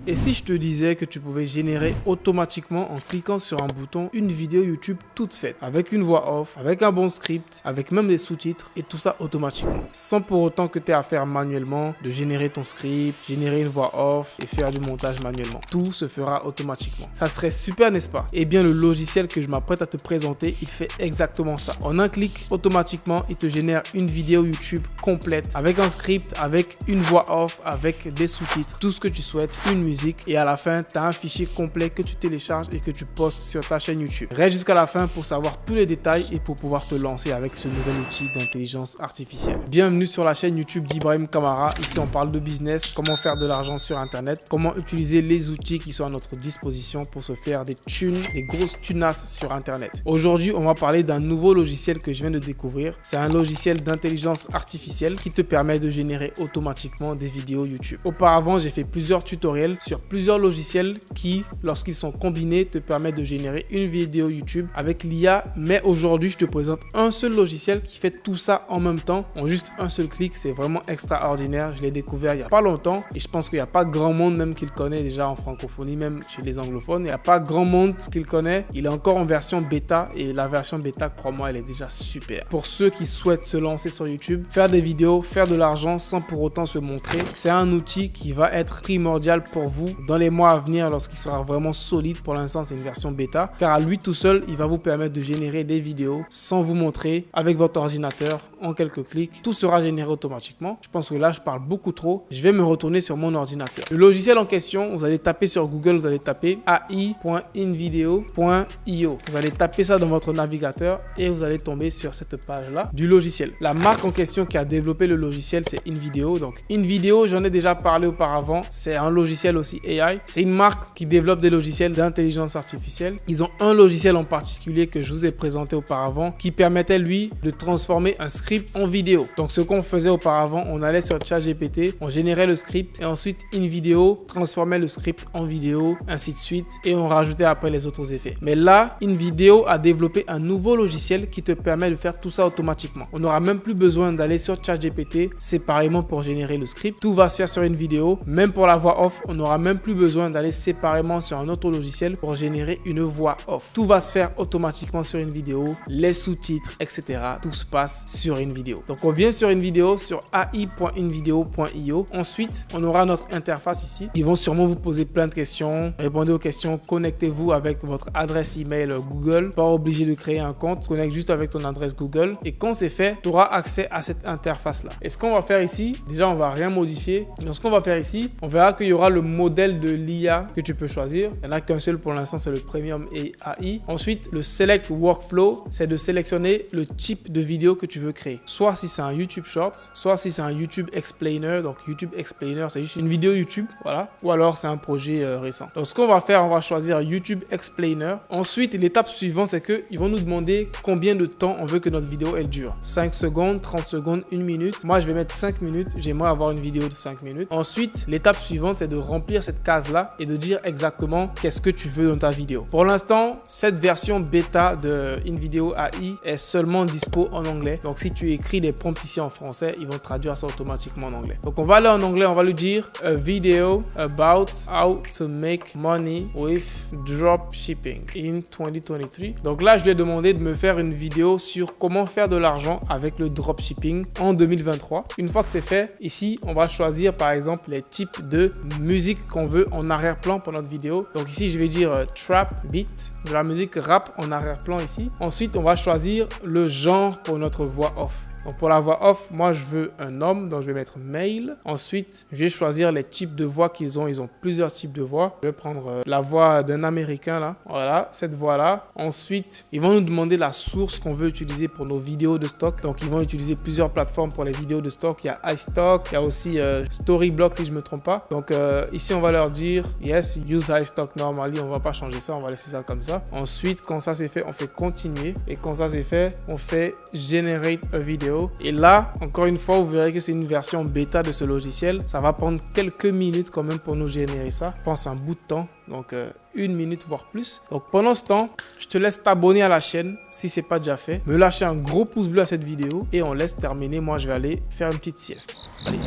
Et si je te disais que tu pouvais générer automatiquement en cliquant sur un bouton une vidéo YouTube toute faite, avec une voix off, avec un bon script, avec même des sous-titres et tout ça automatiquement, sans pour autant que tu aies à faire manuellement de générer ton script, générer une voix off et faire du montage manuellement. Tout se fera automatiquement. Ça serait super, n'est-ce pas? Eh bien, le logiciel que je m'apprête à te présenter, il fait exactement ça. En un clic, automatiquement, il te génère une vidéo YouTube complète avec un script, avec une voix off, avec des sous-titres, tout ce que tu souhaites, une musique et à la fin, tu as un fichier complet que tu télécharges et que tu postes sur ta chaîne YouTube. Reste jusqu'à la fin pour savoir tous les détails et pour pouvoir te lancer avec ce nouvel outil d'intelligence artificielle. Bienvenue sur la chaîne YouTube d'Ibrahim Kamara. Ici, on parle de business, comment faire de l'argent sur Internet, comment utiliser les outils qui sont à notre disposition pour se faire des thunes, des grosses tunasses sur Internet. Aujourd'hui, on va parler d'un nouveau logiciel que je viens de découvrir. C'est un logiciel d'intelligence artificielle qui te permet de générer automatiquement des vidéos YouTube. Auparavant, j'ai fait plusieurs tutoriels sur plusieurs logiciels qui, lorsqu'ils sont combinés, te permettent de générer une vidéo YouTube avec l'IA. Mais aujourd'hui, je te présente un seul logiciel qui fait tout ça en même temps, en juste un seul clic. C'est vraiment extraordinaire. Je l'ai découvert il n'y a pas longtemps et je pense qu'il n'y a pas grand monde même qui le connaît déjà en francophonie, même chez les anglophones. Il n'y a pas grand monde qui le connaît. Il est encore en version bêta et la version bêta, crois-moi, elle est déjà super. Pour ceux qui souhaitent se lancer sur YouTube, faire des vidéos, faire de l'argent sans pour autant se montrer, c'est un outil qui va être primordial pour vous dans les mois à venir lorsqu'il sera vraiment solide. Pour l'instant, c'est une version bêta car à lui tout seul, il va vous permettre de générer des vidéos sans vous montrer avec votre ordinateur en quelques clics. Tout sera généré automatiquement. Je pense que là, je parle beaucoup trop. Je vais me retourner sur mon ordinateur. Le logiciel en question, vous allez taper sur Google, vous allez taper ai.invideo.io. Vous allez taper ça dans votre navigateur et vous allez tomber sur cette page-là du logiciel. La marque en question qui a développé le logiciel, c'est InVideo. Donc InVideo, j'en ai déjà parlé auparavant. C'est un logiciel aussi AI. C'est une marque qui développe des logiciels d'intelligence artificielle. Ils ont un logiciel en particulier que je vous ai présenté auparavant qui permettait lui de transformer un script en vidéo. Donc ce qu'on faisait auparavant, on allait sur ChatGPT, on générait le script et ensuite InVideo transformait le script en vidéo, ainsi de suite, et on rajoutait après les autres effets. Mais là, InVideo a développé un nouveau logiciel qui te permet de faire tout ça automatiquement. On n'aura même plus besoin d'aller sur ChatGPT séparément pour générer le script. Tout va se faire sur InVideo. Même pour la voix off, on n'aura même plus besoin d'aller séparément sur un autre logiciel pour générer une voix off. Tout va se faire automatiquement sur InVideo, les sous-titres, etc. Tout se passe sur InVideo. Donc on vient sur InVideo, sur ai.invideo.io. Ensuite, on aura notre interface ici. Ils vont sûrement vous poser plein de questions. Répondez aux questions, connectez-vous avec votre adresse email Google. Pas obligé de créer un compte, connecte juste avec ton adresse Google. Et quand c'est fait, tu auras accès à cette interface-là. Et ce qu'on va faire ici, déjà on va rien modifier. Donc ce qu'on va faire ici, on verra qu'il y aura le modèle de l'IA que tu peux choisir. Il n'y en a qu'un seul pour l'instant, c'est le Premium AI. Ensuite, le Select Workflow, c'est de sélectionner le type de vidéo que tu veux créer. Soit si c'est un YouTube Shorts, soit si c'est un YouTube Explainer. Donc YouTube Explainer, c'est juste une vidéo YouTube, voilà. Ou alors c'est un projet récent. Donc ce qu'on va faire, on va choisir YouTube Explainer. Ensuite, l'étape suivante, c'est qu'ils vont nous demander combien de temps on veut que notre vidéo elle dure. 5 secondes, 30 secondes, 1 minute. Moi, je vais mettre 5 minutes. J'aimerais avoir une vidéo de 5 minutes. Ensuite, l'étape suivante, c'est de remplir cette case-là et de dire exactement qu'est-ce que tu veux dans ta vidéo. Pour l'instant, cette version bêta de InVideo AI est seulement dispo en anglais. Donc, si tu écris des prompts ici en français, ils vont traduire ça automatiquement en anglais. Donc, on va aller en anglais, on va lui dire a video about how to make money with dropshipping in 2023. Donc là, je lui ai demandé de me faire une vidéo sur comment faire de l'argent avec le dropshipping en 2023. Une fois que c'est fait, ici, on va choisir par exemple les types de musique qu'on veut en arrière-plan pour notre vidéo. Donc ici, je vais dire trap beat, de la musique rap en arrière-plan ici. Ensuite, on va choisir le genre pour notre voix off. Donc pour la voix off, moi je veux un homme, donc je vais mettre male. Ensuite, je vais choisir les types de voix qu'ils ont. Ils ont plusieurs types de voix. Je vais prendre la voix d'un Américain là. Voilà, cette voix-là. Ensuite, ils vont nous demander la source qu'on veut utiliser pour nos vidéos de stock. Donc ils vont utiliser plusieurs plateformes pour les vidéos de stock. Il y a iStock, il y a aussi Storyblock si je ne me trompe pas. Donc ici, on va leur dire yes, use iStock normally. On ne va pas changer ça, on va laisser ça comme ça. Ensuite, quand ça c'est fait, on fait continuer. Et quand ça c'est fait, on fait generate a video. Et là, encore une fois, vous verrez que c'est une version bêta de ce logiciel. Ça va prendre quelques minutes quand même pour nous générer ça. Je pense un bout de temps. Donc, 1 minute, voire plus. Donc, pendant ce temps, je te laisse t'abonner à la chaîne si ce n'est pas déjà fait. Me lâcher un gros pouce bleu à cette vidéo et on laisse terminer. Moi, je vais aller faire une petite sieste. Allez.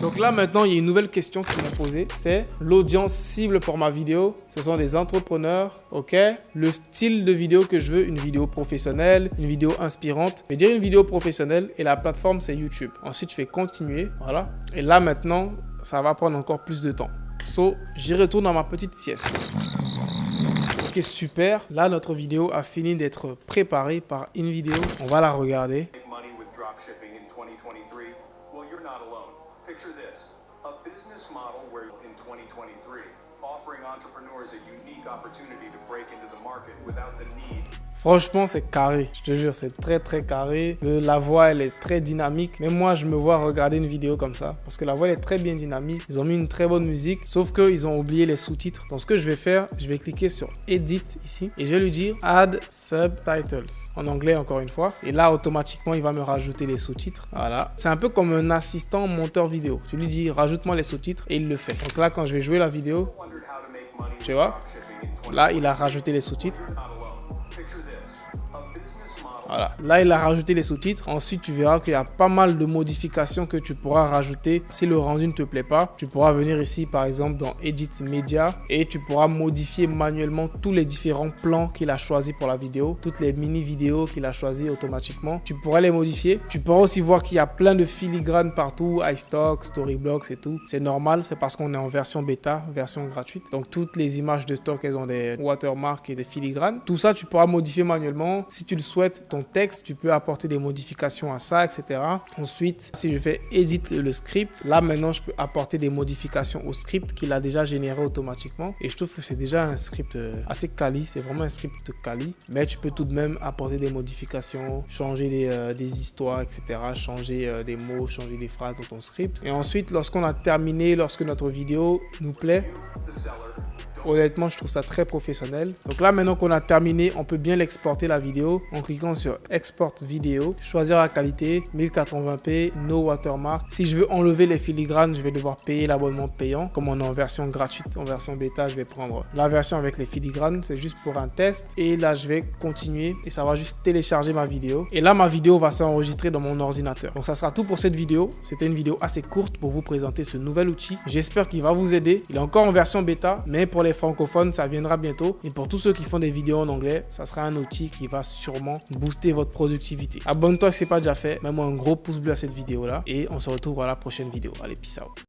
Donc là maintenant, il y a une nouvelle question qu'ils m'ont posée, c'est l'audience cible pour ma vidéo. Ce sont des entrepreneurs, ok? Le style de vidéo que je veux, une vidéo professionnelle, une vidéo inspirante. Je vais dire une vidéo professionnelle et la plateforme c'est YouTube. Ensuite, je fais continuer, voilà. Et là maintenant, ça va prendre encore plus de temps. So, j'y retourne dans ma petite sieste. Ok, super. Là, notre vidéo a fini d'être préparée par InVideo. On va la regarder. Picture this, a business model where in 2023, offering entrepreneurs a unique opportunity to break into the market without the need. Franchement, c'est carré. Je te jure, c'est très très carré. La voix, elle est très dynamique. Même moi, je me vois regarder une vidéo comme ça parce que la voix elle est très bien dynamique. Ils ont mis une très bonne musique, sauf qu'ils ont oublié les sous-titres. Donc, ce que je vais faire, je vais cliquer sur Edit ici et je vais lui dire Add Subtitles en anglais encore une fois. Et là, automatiquement, il va me rajouter les sous-titres. Voilà. C'est un peu comme un assistant monteur vidéo. Tu lui dis rajoute-moi les sous-titres et il le fait. Donc là, quand je vais jouer la vidéo, tu vois, là, il a rajouté les sous-titres. Voilà, là il a rajouté les sous-titres. Ensuite tu verras qu'il y a pas mal de modifications que tu pourras rajouter. Si le rendu ne te plaît pas, tu pourras venir ici par exemple dans Edit Media et tu pourras modifier manuellement tous les différents plans qu'il a choisi pour la vidéo, toutes les mini vidéos qu'il a choisi automatiquement. Tu pourras les modifier. Tu pourras aussi voir qu'il y a plein de filigranes partout, iStock, Storyblocks et tout. C'est normal, c'est parce qu'on est en version bêta, version gratuite. Donc toutes les images de stock, elles ont des watermarks et des filigranes. Tout ça, tu pourras modifier manuellement. Si tu le souhaites, ton texte, tu peux apporter des modifications à ça, etc. Ensuite, si je fais Edit le script, là maintenant, je peux apporter des modifications au script qu'il a déjà généré automatiquement. Et je trouve que c'est déjà un script assez quali. C'est vraiment un script quali. Mais tu peux tout de même apporter des modifications, changer des histoires, etc. Changer des mots, changer des phrases dans ton script. Et ensuite, lorsqu'on a terminé, lorsque notre vidéo nous plaît, honnêtement, je trouve ça très professionnel. Donc là, maintenant qu'on a terminé, on peut bien l'exporter la vidéo en cliquant sur Export vidéo, choisir la qualité, 1080p, no watermark. Si je veux enlever les filigranes, je vais devoir payer l'abonnement payant. Comme on est en version gratuite, en version bêta, je vais prendre la version avec les filigranes. C'est juste pour un test. Et là, je vais continuer et ça va juste télécharger ma vidéo. Et là, ma vidéo va s'enregistrer dans mon ordinateur. Donc ça sera tout pour cette vidéo. C'était une vidéo assez courte pour vous présenter ce nouvel outil. J'espère qu'il va vous aider. Il est encore en version bêta, mais pour les francophones, ça viendra bientôt. Et pour tous ceux qui font des vidéos en anglais, ça sera un outil qui va sûrement booster votre productivité. Abonne-toi si ce n'est pas déjà fait. Mets-moi un gros pouce bleu à cette vidéo là. Et on se retrouve à la prochaine vidéo. Allez, peace out.